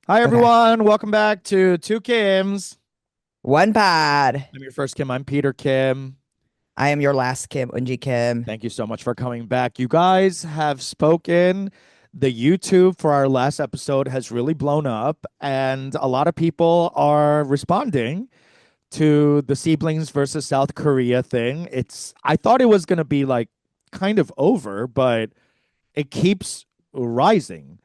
Hi, Okay. everyone. Welcome back to Two Kims. One pod. I'm your first Kim. I'm Peter Kim. I am your last Kim, Unji Kim. Thank you so much for coming back. You guys have spoken. The YouTube for our last episode has really blown up, and a lot of people are responding to the siblings versus South Korea thing. I thought it was going to be like kind of over, but it keeps rising.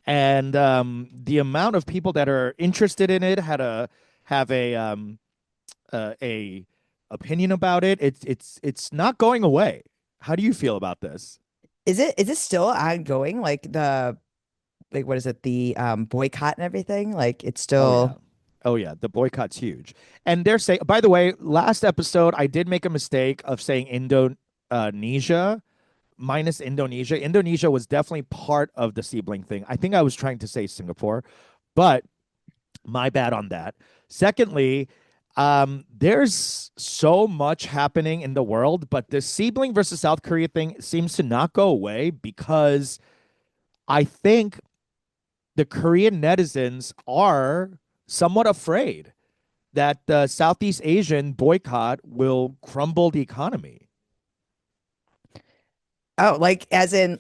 And the amount of people that are interested in it have a opinion about it. It's not going away. How do you feel about this? Is it still ongoing? What is it? The boycott and everything? Like it's Oh yeah. still Oh yeah, the boycott's huge. And they're saying, by the way, last episode I did make a mistake of saying Indonesia minus Indonesia. Indonesia was definitely part of the sibling thing. I think I was trying to say Singapore, but my bad on that. Secondly, there's so much happening in the world, but the sibling versus South Korea thing seems to not go away because I think the Korean netizens are somewhat afraid that the Southeast Asian boycott will crumble the economy. like as in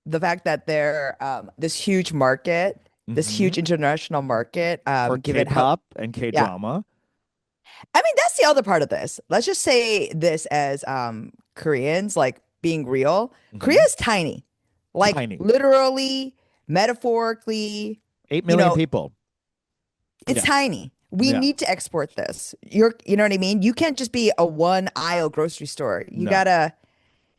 the fact that they're this huge market, this Mm-hmm. huge international market, For given how K-pop and yeah. K-drama. I mean, that's the other part of this. Let's just say this as Koreans, like being real. Korea Mm-hmm. is tiny. Like Tiny. literally, metaphorically, 8 million you know, people. it's Yeah. tiny. We Yeah. need to export this. You know what I mean? You can't just be a one aisle grocery store. No.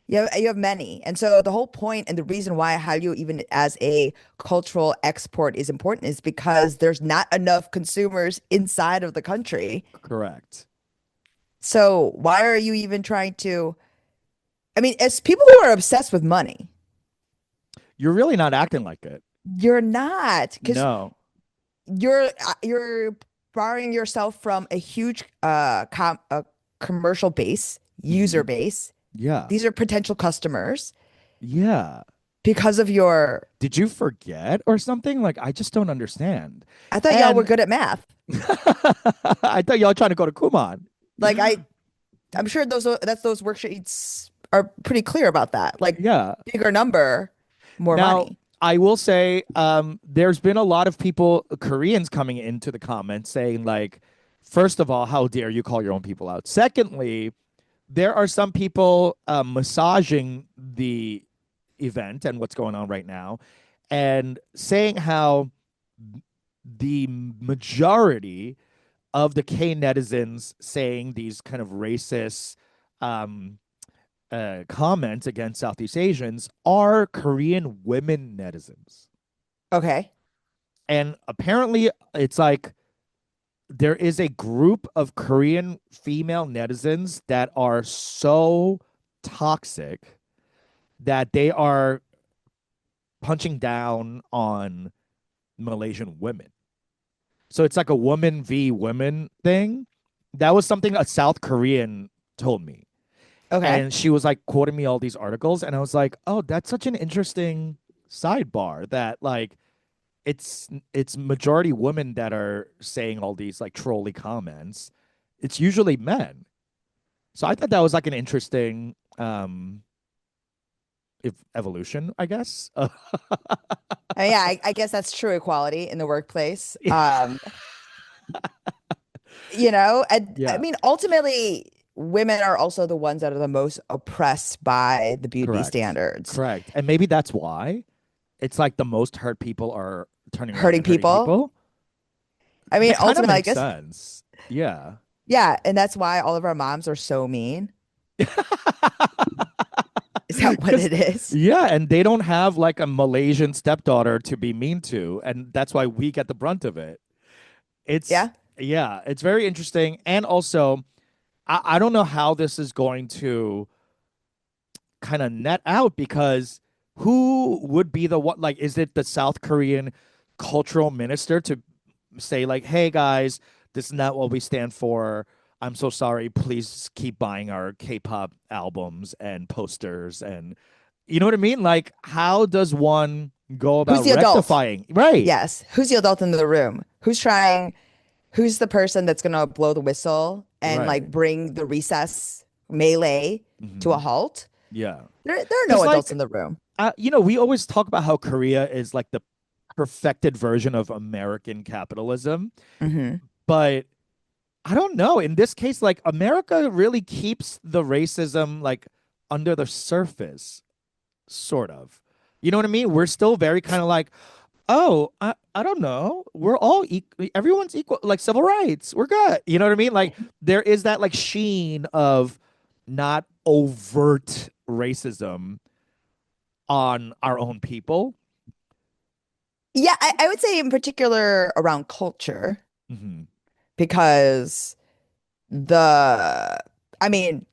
You have many. And so the whole point and the reason why Hallyu even as a cultural export is important is because there's not enough consumers inside of the country. Correct. So why are you even trying to, I mean, as people who are obsessed with money, You're really not acting like it. you're not because No. you're borrowing yourself from a huge commercial base, Mm-hmm. user base. Yeah. These are potential customers Yeah. because of your. Did you forget or something? Like, I just don't understand. I thought y'all were And good at math. I thought y'all trying to go to Kuman. Like I'm sure those worksheets are pretty clear about that. Like Yeah. bigger number, more Now, money. I will say, there's been a lot of people, Koreans, coming into the comments saying, like, first of all, how dare you call your own people out? Secondly, there are some people massaging the event and what's going on right now and saying how the majority of the K netizens saying these kind of racist um, comments against Southeast Asians are Korean women netizens. Okay. And apparently, it's like there is a group of Korean female netizens that are so toxic that they are punching down on Malaysian women. So it's like a woman v women thing. That was something a South Korean told me. Okay. And she was like quoting me all these articles. And I was like, oh, that's such an interesting sidebar that like it's majority women that are saying all these like trolly comments. It's usually men. So I thought that was like an interesting if evolution, I guess. Yeah, I guess that's true equality in the workplace. I Yeah, mean, ultimately, women are also the ones that are the most oppressed by the beauty correct. standards, Correct. And maybe that's why it's like the most hurt people are turning around hurting and hurting people. people. I mean, That kind of ultimately, I makes guess, sense. Yeah. yeah, and that's why all of our moms are so mean. Is that what Because it is? yeah, and they don't have like a Malaysian stepdaughter to be mean to, and that's why we get the brunt of it. It's Yeah. yeah, it's very interesting. And also, I don't know how this is going to kind of net out because who would be the what, like, is it the South Korean cultural minister to say like, hey guys, this is not what we stand for. I'm so sorry. Please keep buying our K-pop albums and posters, and you know what I mean? Like, how does one go Who's about the adult? rectifying. Right. Yes. Who's the adult in the room? Who's the person that's gonna blow the whistle and Right. like bring the recess melee to a Hmm. halt? Yeah. There are no Because adults like in the room. we always talk about how Korea is like the perfected version of American capitalism, Hmm. but I don't know. In this case, like America really keeps the racism like under the surface, sort of. You know what I mean? We're still very kind of like, oh, I don't know. We're all equal. Everyone's equal, like civil rights. We're good. You know what I mean? Like there is that like sheen of not overt racism on our own people. Yeah, I would say in particular around culture Hmm. because the I mean,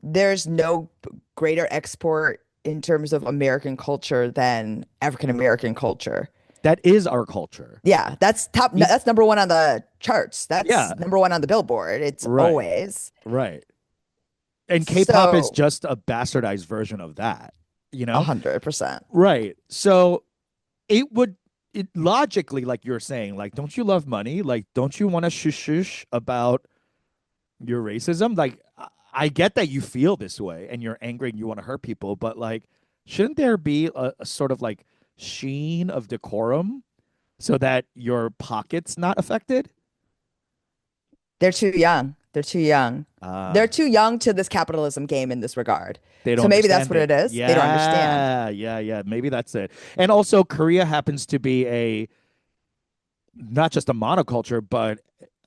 there's no greater export in terms of American culture than African American culture. That is our culture. Yeah, that's top. You, That's number one on the charts. That's yeah, number one on the Billboard. It's right, always right. And K-pop is so just a bastardized version of that, you know? 100%. Right. So it would it logically, like you're saying, like, don't you love money? Like, don't you want to shush about your racism? Like, I get that you feel this way and you're angry and you want to hurt people, but like, shouldn't there be a sort of like sheen of decorum so that your pocket's not affected? They're too young. They're too young. Uh, They're too young to this capitalism game in this regard. they don't So maybe that's understand what it. it is. They don't understand. Yeah, yeah, yeah. Maybe that's it. And also, Korea happens to be a not just a monoculture, but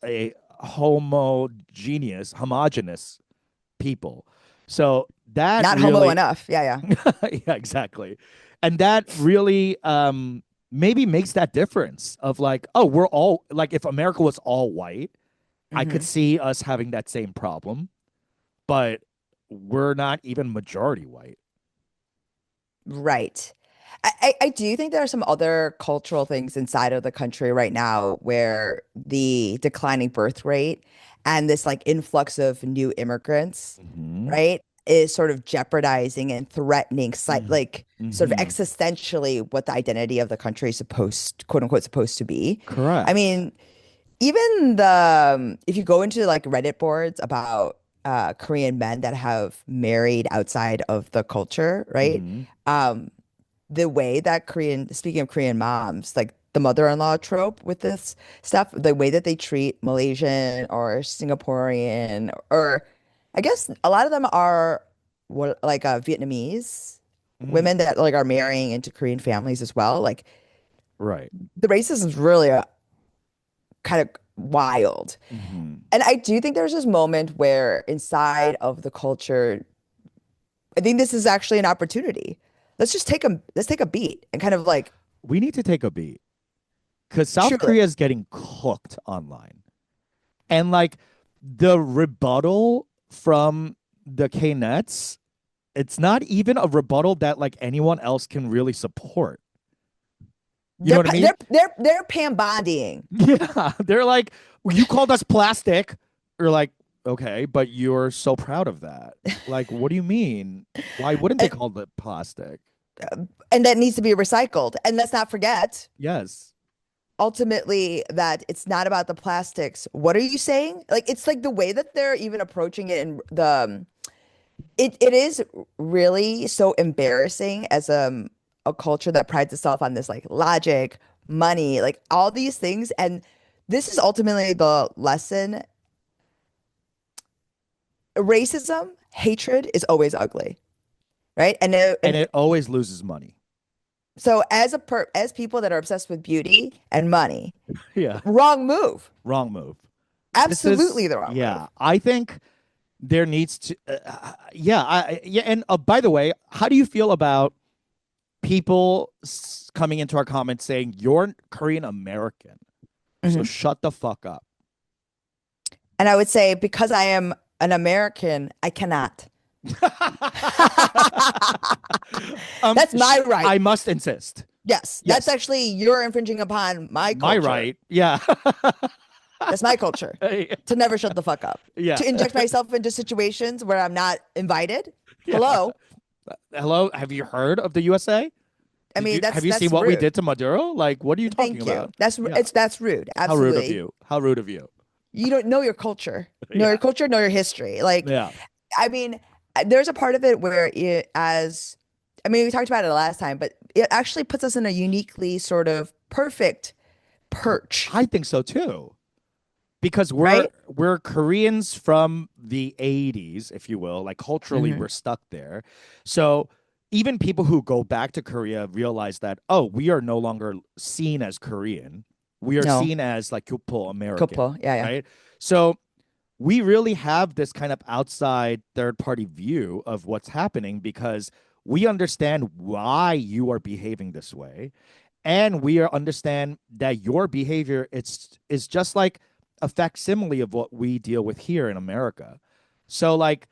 a homogeneous people. So that Not homo really, enough. Yeah, yeah. yeah, exactly. And that really maybe makes that difference of like, oh, we're all like, if America was all white, I could Hmm. see us having that same problem, but we're not even majority white. Right. I do think there are some other cultural things inside of the country right now where the declining birth rate and this like influx of new immigrants, Mm-hmm. right, is sort of jeopardizing and threatening like sort of Mm-hmm. existentially what the identity of the country is supposed, quote unquote, supposed to be. I Correct. mean, even the if you go into like Reddit boards about Korean men that have married outside of the culture, right? Mm-hmm. Um, the way that speaking of Korean moms, like the mother-in-law trope with this stuff, the way that they treat Malaysian or Singaporean, or I guess a lot of them are what like Vietnamese Mm. women that like are marrying into Korean families as well. Like Right. the racism is really kind of wild. Mm-hmm. And I do think there's this moment where inside of the culture, I think this is actually an opportunity. Let's take a beat and kind of like We need to take a beat because South truly. Korea is getting cooked online. And like the rebuttal from the K Nets, it's not even a rebuttal that like anyone else can really support. You know what I mean? They're Pam bodying. Yeah. They're like, you called us plastic. You're like, okay, but you're so proud of that. Like, what do you mean? Why wouldn't they And, call it plastic? and that needs to be recycled. And let's not forget, Yes. ultimately, that it's not about the plastics. What are you saying? Like it's like the way that they're even approaching it and it is really so embarrassing as a culture that prides itself on this like logic, money, like all these things. And this is ultimately the lesson. Racism, hatred is always ugly, right? And And it always loses money. so as people that are obsessed with beauty and money, Yeah. wrong move. Wrong move. This is, Absolutely the wrong yeah, move. I think there needs to, yeah, yeah. And by the way, how do you feel about people coming into our comments saying you're Korean American, so Mhm. shut the fuck up? And I would say because I am an American, I cannot. That's my right. I must insist. Yes, that's Yes, actually you're infringing upon my my culture. right. Yeah, That's my culture to never shut the fuck up, yeah, to inject myself into situations where I'm not invited. yeah. Hello? Hello, have you heard of the USA? I mean, Have you seen that's what we rude. did to Maduro? Like, what are you talking Thank you. about? That's Yeah. that's rude. How rude of Absolutely. you. How rude of you. You don't know your culture. Know your Yeah. culture, know your history. Like, Yeah. I mean, there's a part of it where I mean, we talked about it last time, but it actually puts us in a uniquely sort of perfect perch, I think so too. Because right? we're Koreans from the 80s, if you will. Like culturally Hmm. we're stuck there. So even people who go back to Korea realize that, oh, we are no longer seen as Korean. We are No, seen as like Kyopo American, couple. Yeah, yeah. right? So we really have this kind of outside third party view of what's happening because we understand why you are behaving this way, and we understand that your behavior it's is just like a facsimile of what we deal with here in America. So like,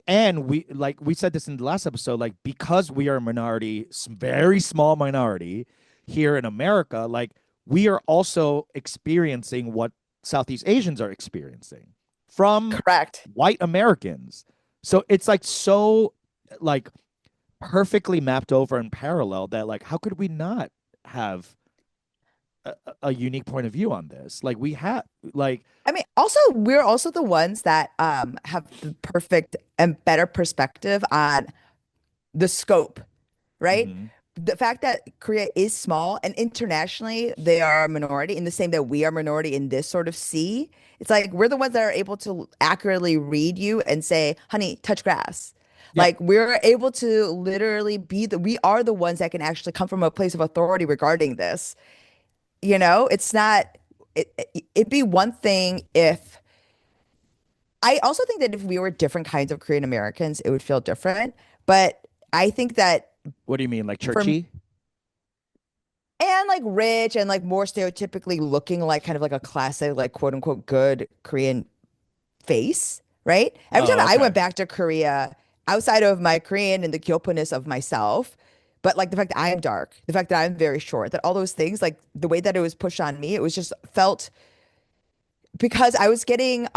and we said this in the last episode, like because we are a minority, very small minority here in America, like we are also experiencing what Southeast Asians are experiencing from Correct. white Americans. So it's like so like perfectly mapped over and parallel that like how could we not have a unique point of view on this? Like we have like I mean, also we're also the ones that have the perfect and better perspective on the scope, right? mhm. The fact that Korea is small and internationally they are a minority in the same that we are minority in this sort of sea. It's like we're the ones that are able to accurately read you and say, honey, touch grass. Yeah, Like we're able to literally we are the ones that can actually come from a place of authority regarding this. You know, it's not, it'd be one thing if, I also think that if we were different kinds of Korean Americans, it would feel different. But I think that what do you mean, like for churchy? and like rich and like more stereotypically looking like kind of like a classic like quote unquote good Korean face, right? Every time Oh, I went okay. back to Korea, outside of my Korean and the Kyopo-ness of myself, but like the fact that I am dark, the fact that I'm very short, that all those things, like the way that it was pushed on me, it was just felt because I was getting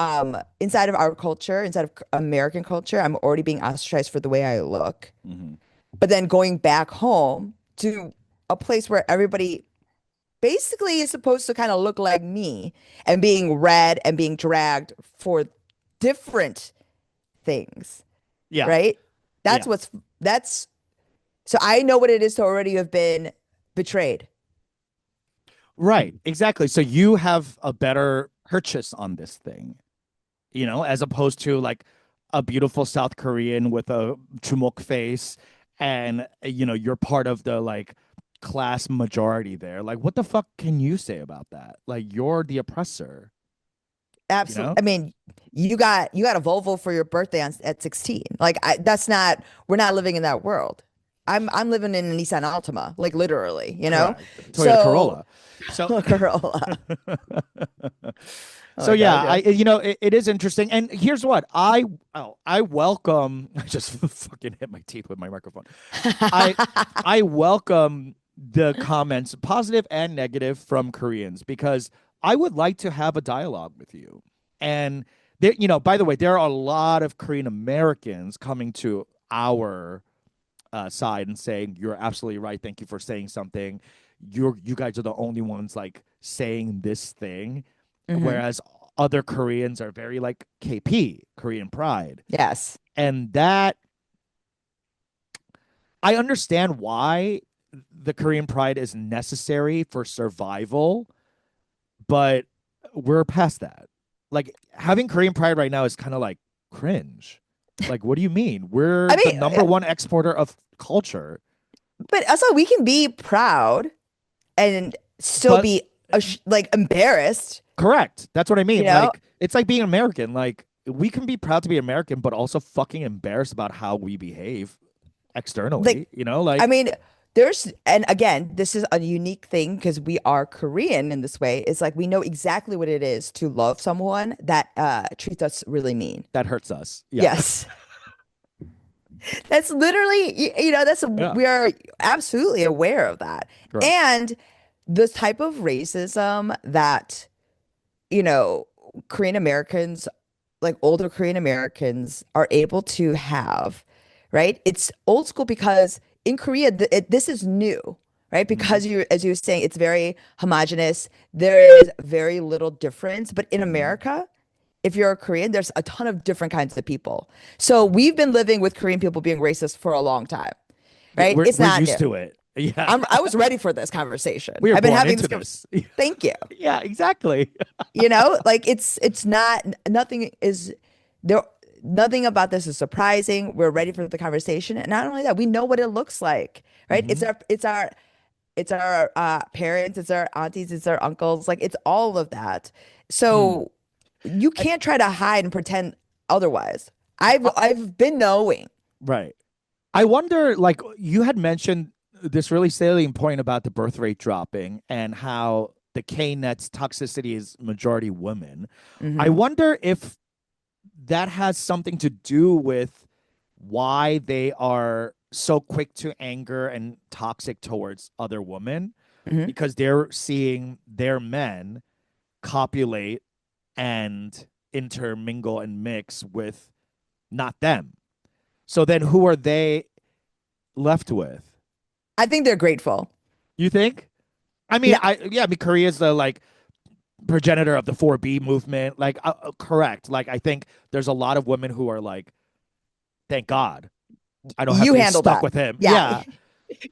inside of our culture, inside of American culture, I'm already being ostracized for the way I look. Hmm. But then going back home to a place where everybody basically is supposed to kind of look like me and being read and being dragged for different things, Yeah, right? That's yeah, what's that's so I know what it is to already have been betrayed. right, exactly. So you have a better purchase on this thing, as opposed to like a beautiful South Korean with a chumok face, and you're part of the like class majority there. Like, what the fuck can you say about that? Like, you're the oppressor, you Absolutely. know? I mean, you got a Volvo for your birthday at 16. Like that's not we're not living in that world. I'm living in a Nissan Altima, like literally, you know? Correct. Toyota So Corolla. So Corolla. Oh so my yeah, God, I yes. it is interesting. And here's what I welcome. I just fucking hit my teeth with my microphone. I I welcome the comments, positive and negative, from Koreans because I would like to have a dialogue with you. And there, by the way, there are a lot of Korean Americans coming to our side and saying you're absolutely right. Thank you for saying something. You guys are the only ones like saying this thing, Hmm. whereas other Koreans are very like KP, Korean pride, Yes. and that I understand why the Korean pride is necessary for survival, but we're past that. Like having Korean pride right now is kind of like cringe. Like, what do you mean? We're I the mean, number one exporter of culture, but also we can be proud and still but be like embarrassed, correct. That's what I you mean. know? Like, it's like being American. Like, we can be proud to be American, but also fucking embarrassed about how we behave Like externally. I Like, mean, there's, and again, this is a unique thing because we are Korean in this way. It's like we know exactly what it is to love someone that treats us really mean. that hurts us. Yeah. Yes. That's literally, you know, Yeah. we are absolutely aware of that. Correct. And the type of racism that, you know, Korean Americans, like older Korean Americans, are able to have, right? It's old school because in Korea, this is new, right? Hmm. Because as you were saying, it's very homogenous. There is very little difference. But in Hmm. America, if you're a Korean, there's a ton of different kinds of people. So we've been living with Korean people being racist for a long time, Yeah, right? It's we're not new. used to it. Yeah, I was ready for this conversation. we were I've been born having into this this. Thank you. Yeah, exactly. Like it's not nothing is there nothing about this is surprising. We're ready for the conversation. And not only that, we know what it looks like, right? Hmm. It's our parents, it's our aunties, it's our uncles, like it's all of that. Mm. So you I, can't try to hide and pretend otherwise. I, I've been knowing. right. I wonder, like you had mentioned this really salient point about the birth rate dropping and how the K net's toxicity is majority women. I Hmm. wonder if that has something to do with why they are so quick to anger and toxic towards other women Hmm. because they're seeing their men copulate and intermingle and mix with not them. So then who are they left with? I think they're grateful. You think? I mean, No, I mean, Korea's the like progenitor of the 4B movement. Like, correct. Like, I think there's a lot of women who are like, thank God I don't have you to be handle stuck that. with him. Yeah. Yeah.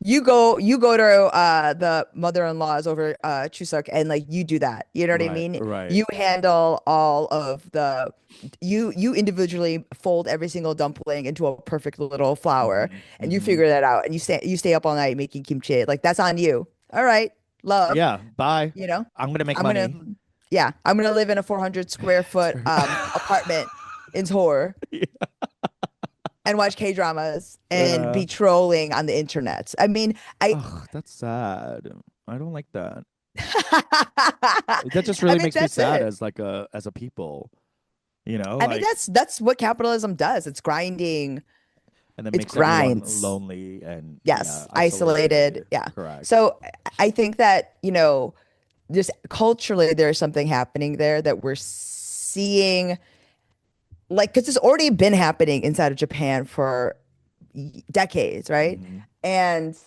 You go to the mother-in-laws over Chuseok and like you do that. You know what I Right. mean? Right. You handle all of the you individually fold every single dumpling into a perfect little flour Hmm. and you Hmm. figure that out and you stay up all night making kimchi. Like that's on you. All right. Love, Yeah. Bye. you know. I'm gonna make I'm gonna money. yeah, I'm gonna live in a 400 square foot apartment in Seoul and watch K-dramas and Yeah. be trolling on the internet. I mean, I Oh, that's sad. I don't like that. That just I really mean, makes me that's sad it. as like a people, I mean, like, that's what capitalism does. It's grinding. and then It's makes everyone grinds. lonely and yeah, Yes, isolated. isolated. Yeah. Correct. So I think that, just culturally there's something happening there that we're seeing, like, because it's already been happening inside of Japan for decades, right? Hmm. And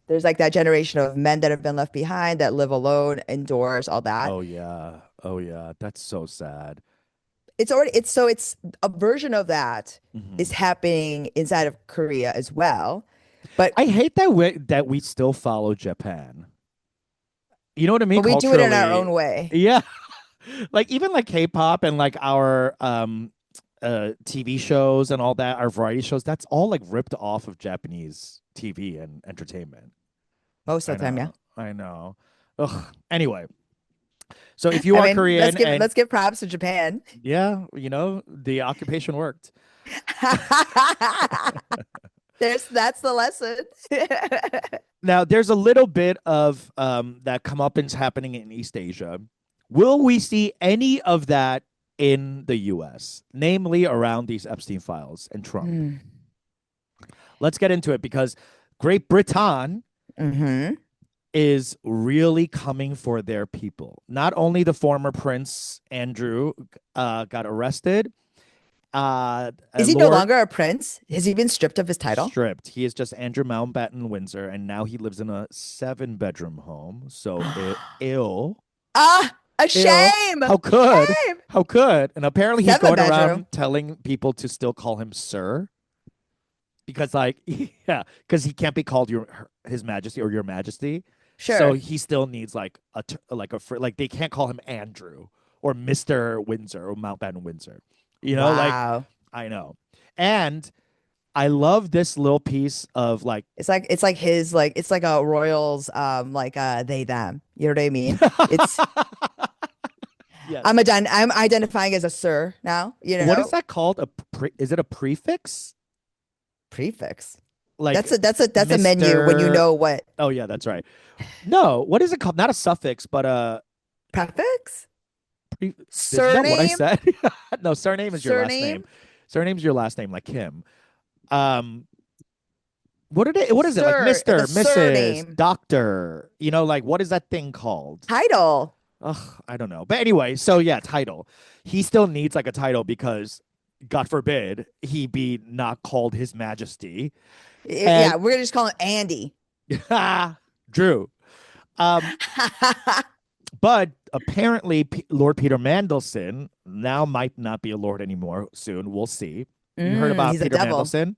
there's like that generation of men that have been left behind that live alone indoors, all that. Oh yeah. Oh yeah. That's so sad. It's a version of that is Hmm. happening inside of Korea as well. But I hate that we still follow Japan. You know what I mean? we do it in our Culturally, own way. yeah. Like even like K-pop and like our TV shows and all that, our variety shows, that's all like ripped off of Japanese TV and entertainment. Most I of the time, yeah. know. I know. Ugh. Anyway, so if you I are mean, Korean and let's give props to Japan. yeah, the occupation worked. That's the lesson. Now, there's a little bit of that comeuppance happening in East Asia. Will we see any of that in the US, namely around these Epstein files and Trump? Hmm. Let's get into it because Great Britain Mm-hmm. is really coming for their people. Not only the former Prince Andrew got arrested, Is he no Lord longer a prince? Has he been stripped of his title? stripped. He is just Andrew Mountbatten Windsor, and now he lives in a 7-bedroom home. So ill, Ah, a ill. shame. How could? Shame. How could? And apparently he's Seven going bedroom. around telling people to still call him sir because, like, yeah, because he can't be called his Majesty or your Majesty. So Sure. he still needs like like they can't call him Andrew or Mister Windsor or Mountbatten Windsor. Like Wow. I know, and I love this little piece of like It's like a royals they them. You know what I mean? It's yes. I'm identifying as a sir now, What is that called? Is it a prefix? Prefix. Like That's a menu when you Mister. know what Oh yeah, that's right. No, what is it called? Not a suffix, but a prefix? pre. Isn't that what I Surname? said? No, surname is your last name. Surname? Surname's your last name, like Kim. Um, What is it like, Sir, like a Mister, Mrs., surname. Doctor? Like what is that thing called? Title. Ugh, I don't know. But anyway, so yeah, title. He still needs like a title because, God forbid, he be not called His Majesty. And Yeah, we're gonna just call him Andy. Drew. Um, but apparently, Lord Peter Mandelson now might not be a lord anymore soon. We'll see. You heard about He's a Peter devil. Mandelson? You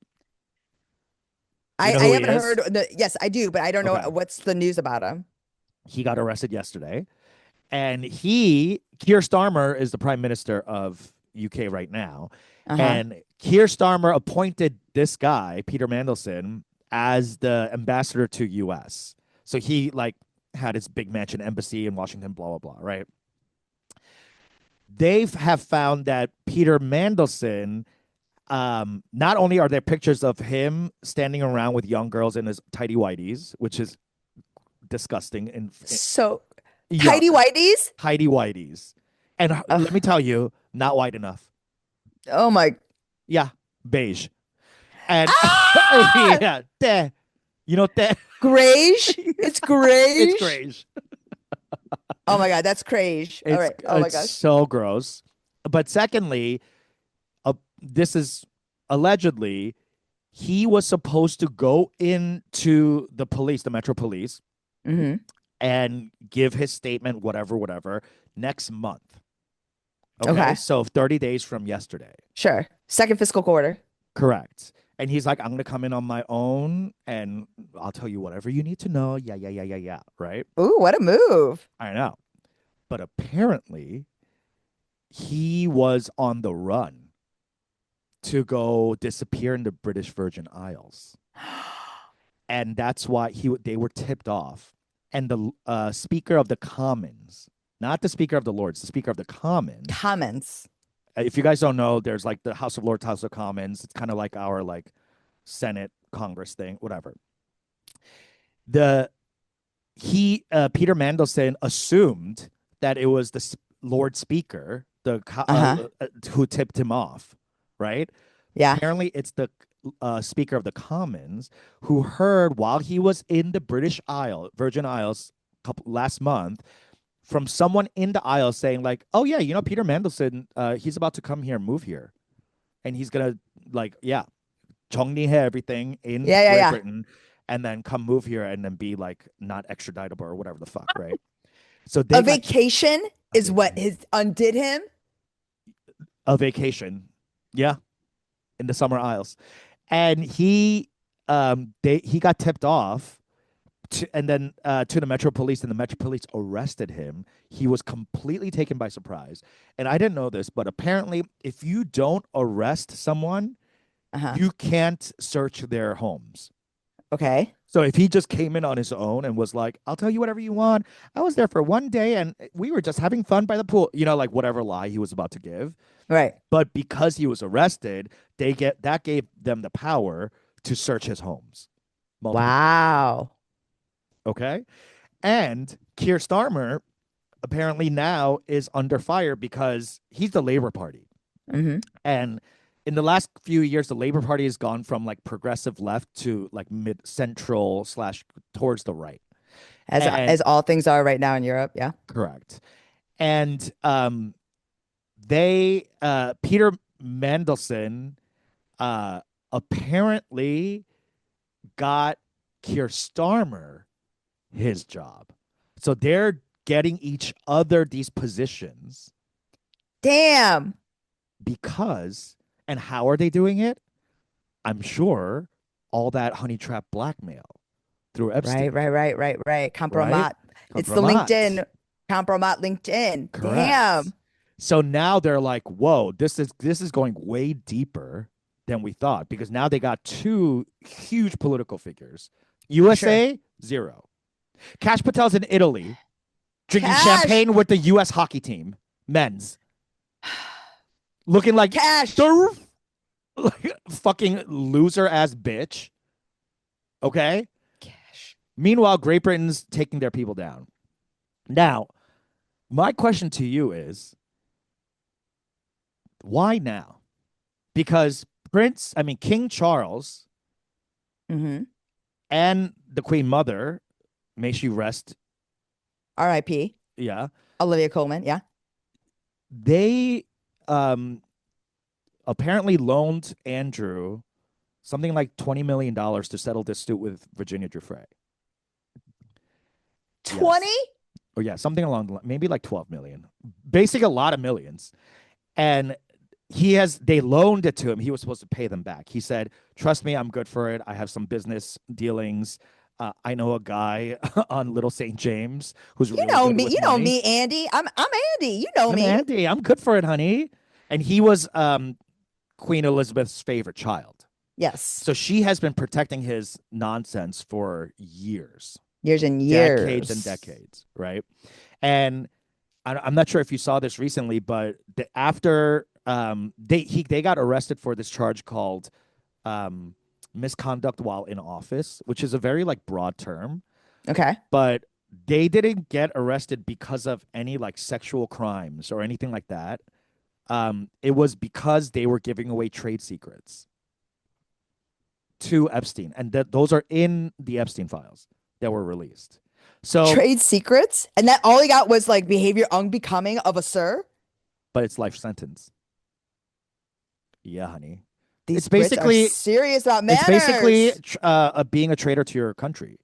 I know I who he haven't is? heard yes, I do, but I don't know Okay. what's the news about him. He got arrested yesterday. And Keir Starmer is the prime minister of UK right now. Uh-huh. And Keir Starmer appointed this guy, Peter Mandelson, as the ambassador to US. So he like had his big mansion embassy in Washington, blah, blah, blah, right? They have found that Peter Mandelson, not only are there pictures of him standing around with young girls in his tidy whities, which is disgusting and So yuck, tidy whities? tidy whities. And let me Ugh. tell you, not white enough. Oh my. Yeah, beige. And Ah! yeah, there. You know that Grayish? It's it's grayish. grayish. Oh my God, that's crazy. All right. Oh my It's gosh. so gross. But secondly, this is allegedly he was supposed to go into the police, the Metro Police, Hmm. and give his statement, whatever, whatever, next month. Okay, Okay. so 30 days from yesterday. Sure. Second fiscal quarter. Correct. And he's like, I'm gonna come in on my own and I'll tell you whatever you need to know. Yeah, yeah, yeah, yeah, yeah. Right? Ooh, what a move. I know. But apparently he was on the run to go disappear in the British Virgin Isles. And that's why they were tipped off. And the Speaker of the Commons, not the Speaker of the Lords, the Speaker of the Commons. Comments. If you guys don't know, there's like the House of Lords, House of Commons. It's kind of like our like Senate, Congress thing, whatever. The Peter Mandelson assumed that it was the Lord Speaker, Uh-huh. who tipped him off, right? Yeah. Apparently, it's the Speaker of the Commons who heard while he was in the Virgin Isles, last month, from someone in the Isles saying like, "Oh yeah, you know Peter Mandelson, he's about to come here, move here, and he's gonna like, yeah, 정리해 everything in Yeah, yeah, Great yeah. Britain, and then come move here and then be like not extraditable or whatever the fuck, right?" So A they got vacation a is what vacation, his undid him. a vacation, yeah, in the Summer Isles, and he got tipped off and then to the Metro Police, and the Metro Police arrested him. He was completely taken by surprise, and I didn't know this, but apparently, if you don't arrest someone, Uh-huh. you can't search their homes. Okay. So if he just came in on his own and was like, "I'll tell you whatever you want. I was there for one day and we were just having fun by the pool," like whatever lie he was about to give. Right. But because he was arrested, that gave them the power to search his homes multiple times. Wow. Okay. And Keir Starmer apparently now is under fire because he's the Labor Party. Hmm. And in the last few years, the Labor Party has gone from like progressive left to like mid central slash towards the right. And As all things are right now in Europe. Yeah. correct. And they Peter Mandelson apparently got Keir Starmer his job. So they're getting each other these positions Damn. because, and how are they doing it? I'm sure all that honey trap blackmail through Right, Epstein, right, right, right, right. right? Compromat. It's the Compromat. LinkedIn. Compromat LinkedIn. Correct. Damn. So now they're like, whoa, this is going way deeper than we thought because now they got two huge political figures. Sure. USA, zero. Cash Patel's in Italy drinking Cash. champagne with the US hockey team, men's, looking like Cash. the like, fucking loser ass bitch. Okay. Cash. Meanwhile, Great Britain's taking their people down. Now, my question to you is why now? Because King Charles Mm-hmm. and the Queen Mother, may she rest, R.I.P. yeah, Olivia Colman. Yeah. they apparently loaned Andrew something like $20 million to settle this suit with Virginia Giuffre. 20? Yes. Or yeah, something along the line, maybe like 12 million. Basically a lot of millions. And they loaned it to him. He was supposed to pay them back. He said, "Trust me, I'm good for it. I have some business dealings. I know a guy on Little St. James who's You really know good me. with You know money. me, Andy. I'm Andy. You know I'm me. Andy. I'm good for it, honey." And he was Queen Elizabeth's favorite child. Yes. So she has been protecting his nonsense for years, Years and decades and years. decades, right? And I'm not sure if you saw this recently, but after they got arrested for this charge called um, misconduct while in office, which is a very like broad term, Okay. but they didn't get arrested because of any like sexual crimes or anything like that. It was because they were giving away trade secrets to Epstein, and that those are in the Epstein files that were released. So, Trade secrets, and that all he got was like behavior unbecoming of a sir. but it's life sentence. Yeah, honey. These It's Brits are basically serious about it's basically manners. being a traitor to your country.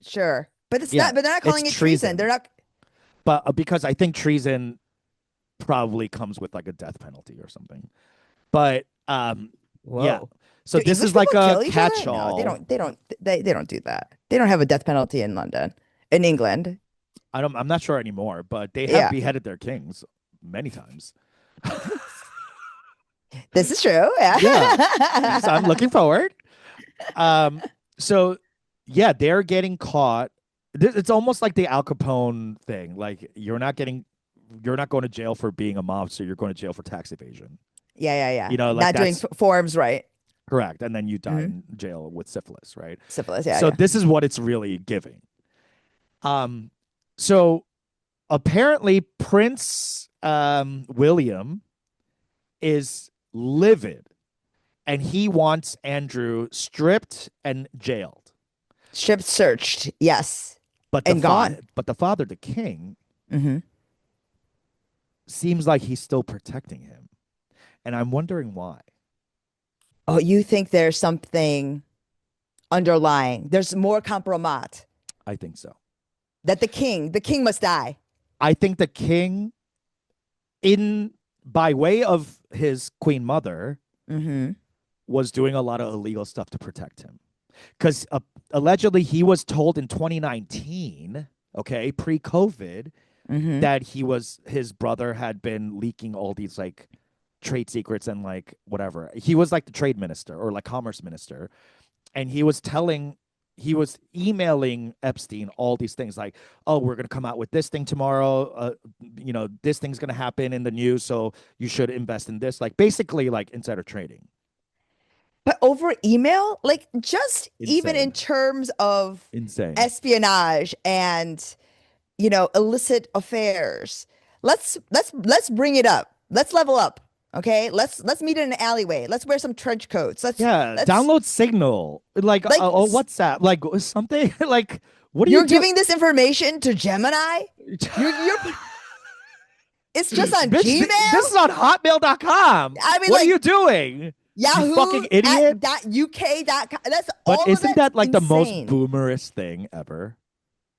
Sure, but it's Yeah, not. But they're not it's calling it treason. They're treason. not. But because I think treason probably comes with like a death penalty or something. But yeah. Whoa. So Do this English is like people a kill each other? No, they catch-all. don't. They don't. They don't do that. They don't have a death penalty in London, in England. I'm not sure anymore, but they have Yeah, beheaded their kings many times. this is true. Yeah. So I'm Yeah. looking forward. Um, so yeah, they're getting caught. It's almost like the Al Capone thing. Like you're not going to jail for being a mobster. You're going to jail for tax evasion. Yeah, yeah, yeah. You know, like Not doing that's forms right. correct. And then you die Hmm. in jail with syphilis, right? Syphilis. Yeah, So yeah. this is what it's really giving. Um, so apparently Prince William is livid, and he wants Andrew stripped and jailed. Strip searched. Yes, But and gone. the father, the king, Hmm. seems like he's still protecting him, and I'm wondering why. Oh, you think there's something underlying? There's more compromat I think so. that the king must die. I think the king, in by way of his queen mother, Hmm. was doing a lot of illegal stuff to protect him, because allegedly he was told in 2019, okay, pre-COVID, Hmm. that his brother had been leaking all these like trade secrets and like whatever. He was like the trade minister or like commerce minister, and he was emailing Epstein all these things like, "Oh, we're going to come out with this thing tomorrow. This thing's going to happen in the news, so you should invest in this." Like basically like insider trading. But over email, like just even in Insane. terms of Insane. espionage and illicit affairs, let's bring it up. Let's level up. Okay, let's meet in an alleyway. Let's wear some trench coats. Yeah, Let's download Signal, like like WhatsApp, like something like what do you you're do? giving this information to Gemini. You're it's just on Bitch, this Gmail. is on hotmail.com. I mean, What are like you doing? You Yahoo fucking idiot. at .uk.com. That's But all of isn't that's that like the most insane. boomerist thing ever?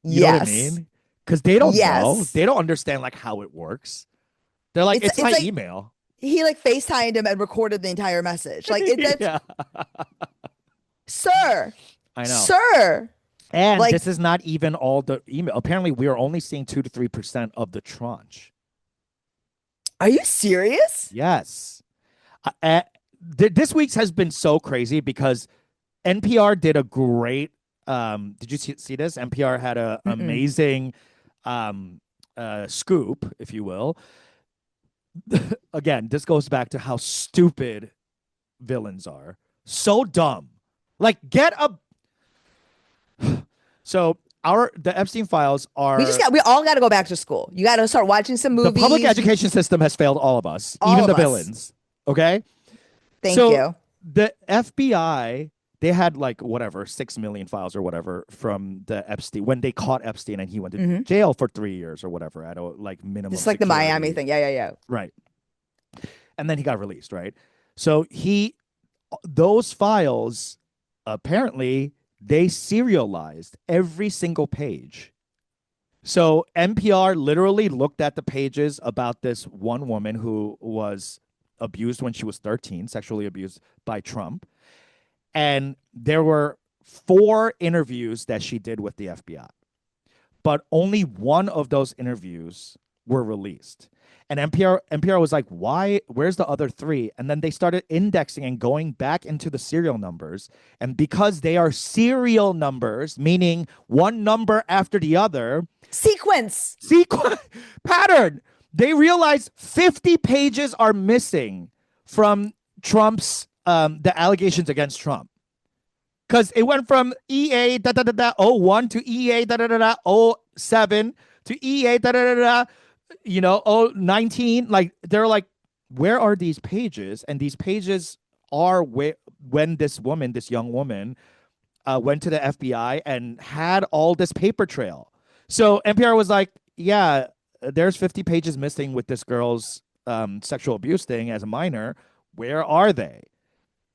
You know what I Yes. mean? Because they don't know. Yes. They don't understand like how it works. They're like, it's It's my like email. he like FaceTimed him and recorded the entire message. Like that's Yeah, sir, I know. sir. And Like, this is not even all the email. Apparently, we are only seeing 2 to 3% of the tranche. are you serious? Yes. This week's has been so crazy because NPR did a great. Did you see this? NPR had a Mm-mm. amazing scoop, if you will. Again, this goes back to how stupid villains are. So dumb. Like, get a. So the Epstein files are We all got to go back to school. You got to start watching some the public movies. education system has failed all of us, All even of the us. villains. Okay. Thank So you. the FBI, they had like whatever 6 million files or whatever from the Epstein when they caught Epstein and he went to Hmm. jail for 3 years or whatever at a like minimum Just like the Miami security. thing. Yeah, yeah, yeah. Right. And then he got released, right? So he those files, apparently, they serialized every single page. So NPR literally looked at the pages about this one woman who was abused when she was 13, sexually abused by Trump. And there were 4 interviews that she did with the FBI, but only one of those interviews were released. And NPR was like, why? Where's the other 3? And then they started indexing and going back into the serial numbers. And because they are serial numbers, meaning one number after the other, sequence pattern, they realized 50 pages are missing from Trump's the allegations against Trump. Because it went from EA da da da da 01 to EA da da da da 07 to EA da da da da 19. Like, they're like, where are these pages? And these pages are when this young woman, went to the FBI and had all this paper trail. So NPR was like, yeah, there's 50 pages missing with this girl's sexual abuse thing as a minor. Where are they?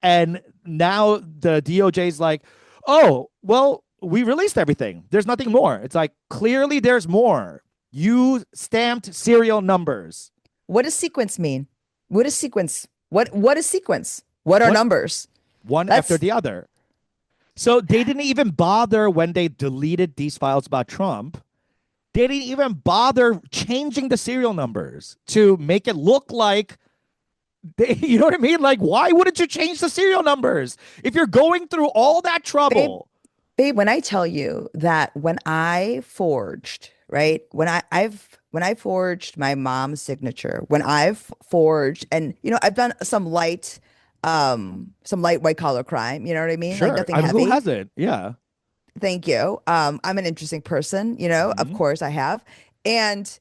And now the DOJ's like, oh, well, we released everything. There's nothing more. It's like, clearly there's more. You stamped serial numbers. What does sequence mean? What is sequence? What is sequence? What are numbers? One after the other. So they didn't even bother when they deleted these files about Trump. They didn't even bother changing the serial numbers to make it look like you know what I mean? Like, why wouldn't you change the serial numbers if you're going through all that trouble? Babe, when I tell you that when I forged, right? When I forged my mom's signature, when I've forged, and I've done some light white collar crime, you know what I mean? Sure. Like nothing heavy. Who hasn't? Yeah. Thank you. I'm an interesting person, of course I have. And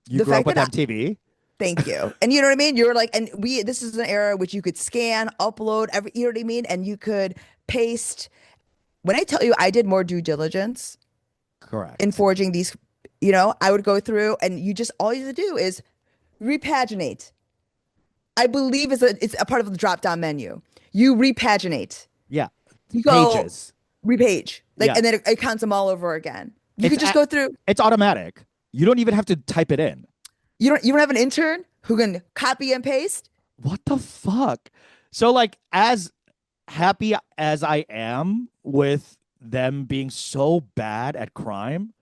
you grew up with MTV. Thank you. And you know what I mean? You're like, and this is an era which you could scan, upload, you know what I mean? And you could paste. When I tell you I did more due diligence, correct, in forging these, I would go through and all you have to do is repaginate. I believe it's a part of the drop down menu. You repaginate. Yeah. You go pages. Repage. And then it counts them all over again. You could just go through. It's automatic. You don't even have to type it in. You don't have an intern who can copy and paste? What the fuck? So, like, as happy as I am with them being so bad at crime,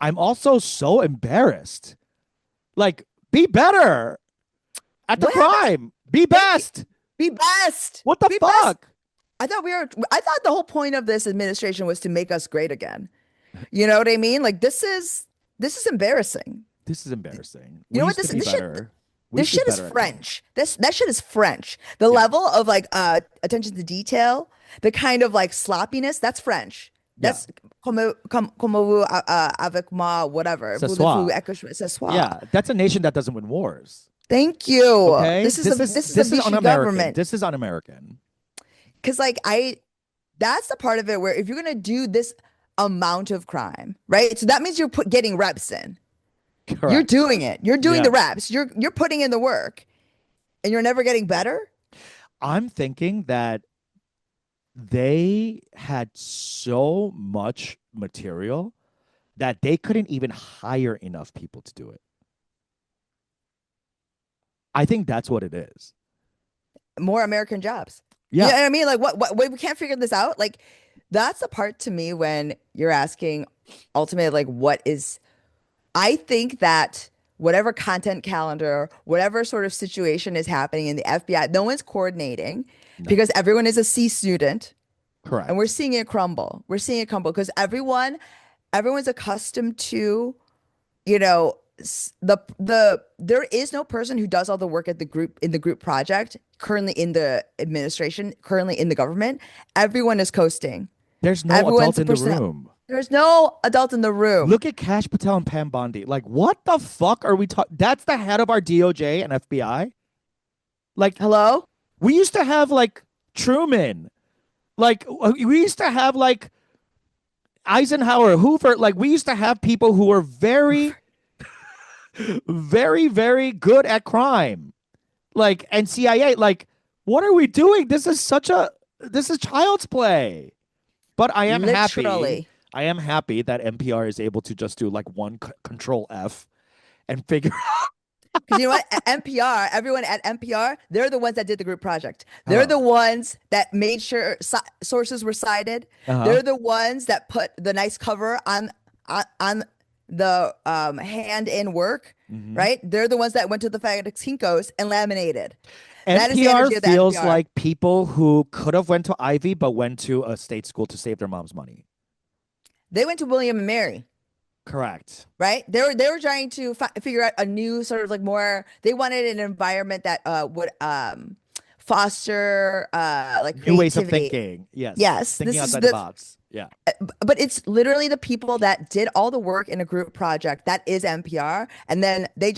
I'm also so embarrassed. Like, be better at the crime. Be best. Be best. What the fuck? I thought the whole point of this administration was to make us great again. You know what I mean? Like, this is embarrassing. This is embarrassing. You know what? This shit is French. That shit is French. The level of like attention to detail, the kind of like sloppiness, that's French. That's comme vous avec moi, whatever. Ce soir. Yeah, that's a nation that doesn't win wars. Thank you. Okay? This is un-American government. This is un-American. Because that's the part of it where if you're gonna do this amount of crime, right? So that means you're getting reps in. Correct. You're doing it. You're doing the reps. You're putting in the work, and you're never getting better. I'm thinking that they had so much material that they couldn't even hire enough people to do it. I think that's what it is. More American jobs. Yeah. You know what I mean? Like, what we can't figure this out. Like, that's the part to me when you're asking ultimately, like, what is. I think that whatever content calendar, whatever sort of situation is happening in the FBI, no one's coordinating because everyone is a C student. Correct. And we're seeing it crumble. We're seeing it crumble because everyone's accustomed to, there is no person who does all the work at in the group project, currently in the administration, currently in the government. Everyone is coasting. There's no adult in the room. There's no adult in the room. Look at Kash Patel and Pam Bondi. Like, what the fuck are we talking? That's the head of our DOJ and FBI. Like, hello? We used to have, like, Truman. Like, we used to have, like, Eisenhower, Hoover. Like, we used to have people who were very, very, very good at crime. Like, and CIA. Like, What are we doing? This is child's play. But I am happy. Literally. I am happy that NPR is able to just do like one control F and figure Because you know what? At NPR, everyone at NPR, they're the ones that did the group project. They're out. the ones that made sure sources were cited. Uh-huh. They're the ones that put the nice cover on the hand in work, Hmm. right? They're the ones that went to the FedEx Kinkos and laminated. That is the NPR energy of the feels NPR. like people who could have went to Ivy but went to a state school to save their mom's money. They went to William and Mary. Correct. Right? They were trying to figure out a new sort of like more. They wanted an environment that would foster like New ways of creativity. thinking. Yes. Yes, Thinking this is outside the the box. Yeah. but it's literally the people that did all the work in a group project that is NPR, and then they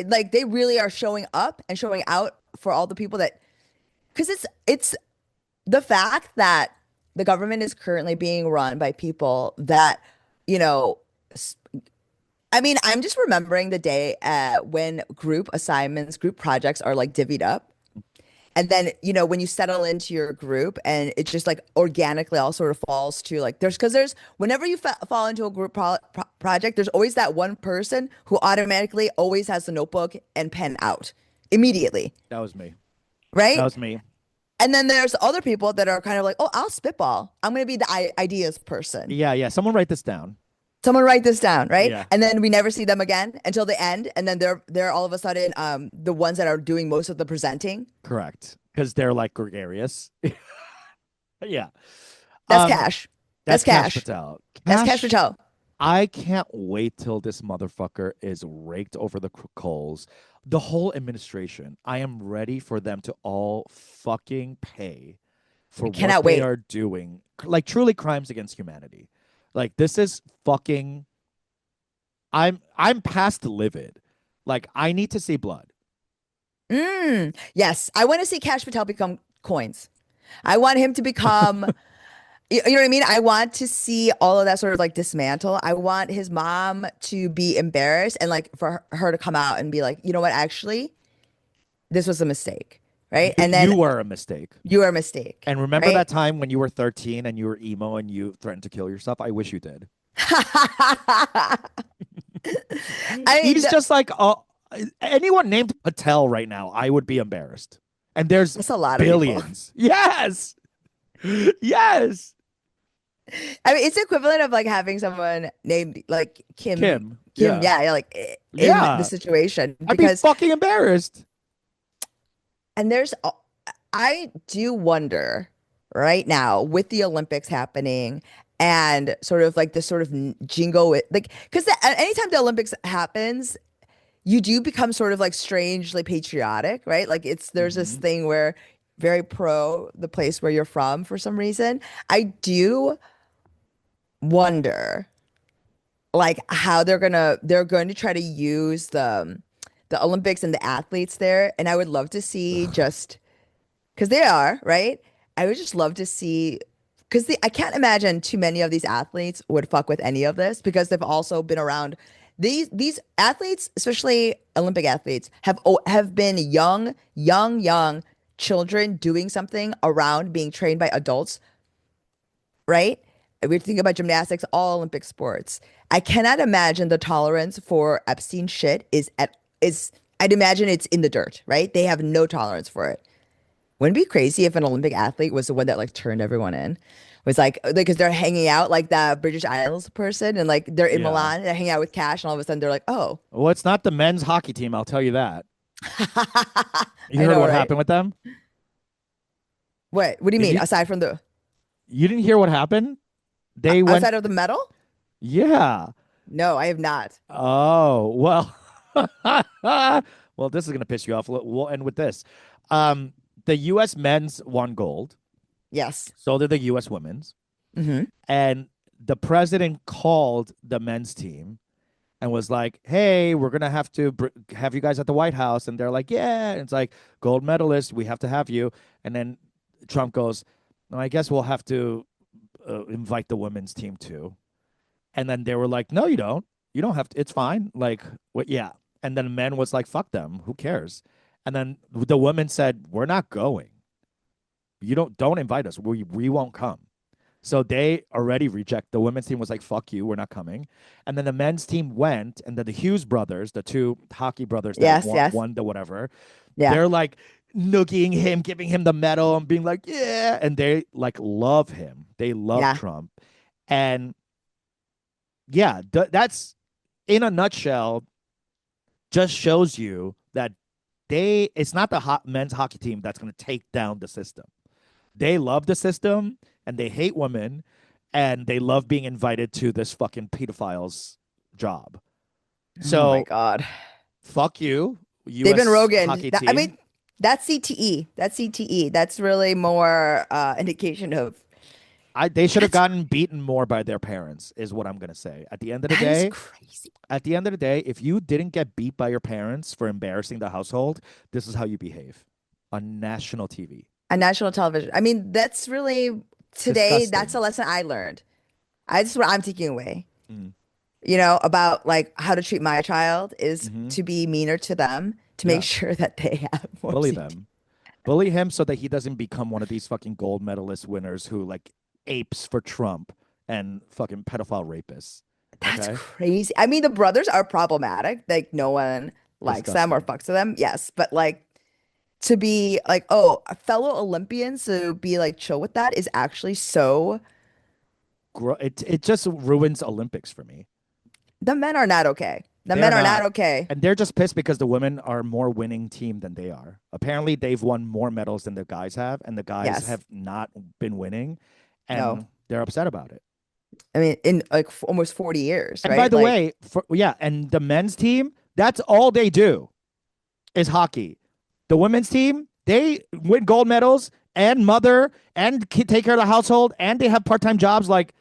like they really are showing up and showing out for all the people that because it's the fact that the government is currently being run by people that you know I mean, I'm just remembering the day when group assignments, group projects are like divvied up. And then, when you settle into your group and it just like organically all sort of falls to like, whenever you fall into a group project, there's always that one person who automatically always has the notebook and pen out immediately, That was me. That right? was me. And then there's other people that are kind of like, oh, I'll spitball. I'm going to be the ideas person. Yeah, yeah. Someone write this down. Someone write this down, right? Yeah. And then we never see them again until the end, and then they're all of a sudden the ones that are doing most of the presenting. Correct. Because they're like gregarious. Yeah. That's Um, Cash. that's That's Cash Cash. Patel. That's Cash Cash, Patel. I can't wait till this motherfucker is raked over the coals. The whole administration. I am ready for them to all fucking pay for I what cannot they wait. are doing. Like truly crimes against humanity. Like this is fucking I'm past livid. Like I need to see blood. Yes, I want to see Cash Patel become coins. I want him to become. You know what I mean? I want to see all of that sort of like dismantle. I want his mom to be embarrassed and like for her to come out and be like, you know what, actually, this was a mistake, right? And then You were a mistake. you are a mistake, And remember right? that time when you were 13 and you were emo and you threatened to kill yourself? I wish you did. I mean, He's just like anyone named Patel right now, I would be embarrassed. And there's that's a lot of people. billions. Yes. Yes. I mean, it's the equivalent of like having someone named like Kim. Kim. Kim, Yeah. yeah, like in the Yeah. situation I'd be because, fucking embarrassed. and I do wonder right now with the Olympics happening and sort of like this sort of jingo, like, because anytime the Olympics happens, you do become sort of like strangely patriotic, right? Like there's this Hmm. thing where very pro the place where you're from for some reason. I do wonder like how they're going to try to use the Olympics and the athletes there. And I would love to see just because they are, right? I would just love to see because I can't imagine too many of these athletes would fuck with any of this because they've also been around these athletes, especially Olympic athletes, have been young children doing something around being trained by adults, right? We think about gymnastics, all Olympic sports. I cannot imagine the tolerance for Epstein shit is I'd imagine it's in the dirt, right? They have no tolerance for it. Wouldn't it be crazy if an Olympic athlete was the one that like turned everyone in? Was like because they're hanging out like the British Isles person and like they're in Yeah. Milan, they're hanging out with Cash, and all of a sudden they're like, oh, Well, it's not the men's hockey team, I'll tell you that. You I heard know, what right? happened with them? What do you Did mean? you Aside from the you didn't hear what happened? They went outside of the medal? yeah. No, I have not. Oh, well. Well, this is going to piss you off. We'll end with this. The US men's won gold. Yes. So did the US women's. Hmm. And the president called the men's team and was like, "Hey, we're gonna have to have you guys at the White House." And they're like, "Yeah." And it's like, "Gold medalist, we have to have you." And then Trump goes, "No, I guess we'll have to invite the women's team too." And then they were like, "No, you don't. You don't have to. It's fine." Like, what? Yeah. And then men was like, "Fuck them. Who cares?" And then the women said, "We're not going. You don't invite us. We won't come." So they already reject. The women's team was like, "Fuck you, we're not coming." And then the men's team went, and then the Hughes brothers, the two hockey brothers that Yes, yes. won the whatever, Yeah. they're like noogieing him, giving him the medal, and being like, "Yeah," and they like love him. They love Yeah. Trump, and yeah, that's in a nutshell. Just shows you that it's not the men's hockey team that's going to take down the system. They love the system and they hate women and they love being invited to this fucking pedophile's job. Oh my So God. fuck you, They've been U.S. Rogan. hockey I team. mean, that's CTE. That's CTE. That's really more indication of They should have that's gotten beaten more by their parents, is what I'm gonna say. At the end of the that is day, crazy. if you didn't get beat by your parents for embarrassing the household, this is how you behave on national TV. On national television. I mean, that's really today, that's a Disgusting. lesson I learned. I This is what I'm taking away, Mm. about like how to treat my child is Hmm. to be meaner to them to make Yeah, sure that they have more bully CTE. them. Bully him so that he doesn't become one of these fucking gold medalist winners who like apes for Trump and fucking pedophile rapists. That's Okay? crazy. I mean, the brothers are problematic. Like no one likes them or Disgusting. fucks with them. Yes, but like to be like, oh, a fellow Olympians to be like chill with that is actually so. It just ruins Olympics for me. The men are not okay. The They're men are not not. okay. And they're just pissed because the women are more winning team than they are. Apparently, they've won more medals than the guys have, and the guys Yes. have not been winning, No. and they're upset about it. I mean, in like almost 40 years, And by right? the Like, way, yeah, and the men's team, that's all they do is hockey. The women's team, they win gold medals and mother and take care of the household, and they have part-time jobs. Like,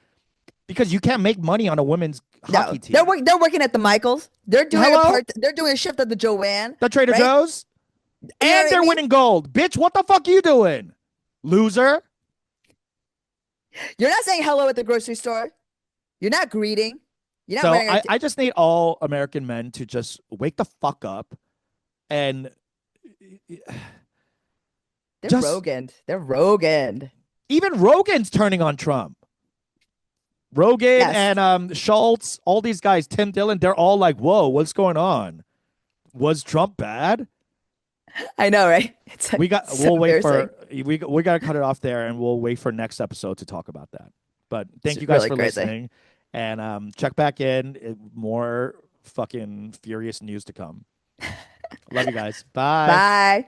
because you can't make money on a women's no, hockey team. they're working at the Michaels. Hello, They're doing a shift at the Joanne, the Trader right? Joe's, You know and what I they're mean? winning gold. Bitch, what the fuck are you doing, loser? You're not saying hello at the grocery store. You're not greeting. You're not So wearing I just need all American men to just wake the fuck up and they're just Rogan. They're Rogan. even Rogan's turning on Trump. Rogan Yes. and Schultz, all these guys, Tim Dillon, they're all like, "Whoa, what's going on? Was Trump bad?" I know, right? It's We got. so We'll wait embarrassing. for we got to cut it off there, and we'll wait for next episode to talk about that. But It's thank you guys really for crazy. listening, and check back in. More fucking furious news to come. Love you guys. Bye. Bye.